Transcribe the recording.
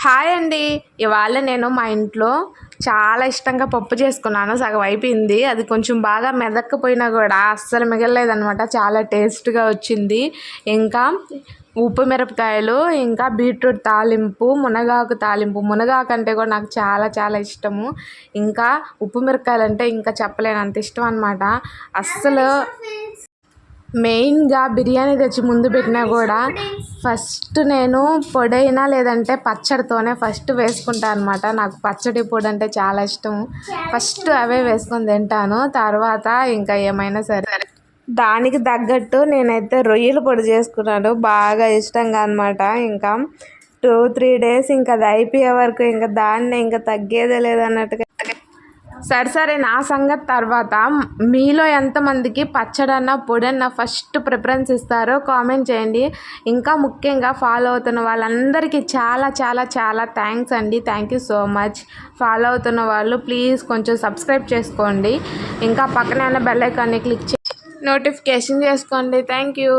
Hi అండి. ఇవాళ నేను మా ఇంట్లో చాలా ఇష్టంగా పప్పు చేసుకున్నాను. సగం అయిపోయింది. అది కొంచెం బాగా మెదక్కపోయినా కూడా అస్సలు మిగలలేదనమాట. చాలా టేస్ట్గా వచ్చింది. ఇంకా ఉప్పు మిరపకాయలు, ఇంకా బీట్రూట్ తాలింపు, మునగాకు తాలింపు. మునగాకు అంటే కూడా నాకు చాలా చాలా ఇష్టము. ఇంకా ఉప్పు మిరపకాయలు అంటే ఇంకా చెప్పలేనంత ఇష్టం అనమాట. అస్సలు మెయిన్గా బిర్యానీ తెచ్చి ముందు పెట్టినా కూడా ఫస్ట్ నేను పొడైనా లేదంటే పచ్చడితోనే ఫస్ట్ వేసుకుంటాను అనమాట. నాకు పచ్చడి పొడి అంటే చాలా ఇష్టం. ఫస్ట్ అవే వేసుకొని తింటాను. తర్వాత ఇంకా ఏమైనా సరే దానికి తగ్గట్టు నేనైతే రొయ్యల పొడి చేసుకున్నాను బాగా ఇష్టంగా అనమాట. ఇంకా 2-3 డేస్ ఇంకా అది అయిపోయే వరకు ఇంకా దాన్ని ఇంకా తగ్గేదే లేదన్నట్టుగా. సరే నా సంగతి తర్వాత. మీలో ఎంతమందికి పచ్చడన్న పొడన్న ఫస్ట్ ప్రిఫరెన్స్ ఇస్తారో కామెంట్ చేయండి. ఇంకా ముఖ్యంగా ఫాలో అవుతున్న వాళ్ళందరికీ చాలా చాలా చాలా థ్యాంక్స్ అండి. Thank you so much. Follow అవుతున్న వాళ్ళు ప్లీజ్ కొంచెం సబ్స్క్రైబ్ చేసుకోండి. ఇంకా పక్కనే ఉన్న బెల్ ఐకాన్ని క్లిక్ చేసి నోటిఫికేషన్ చేసుకోండి. Thank you.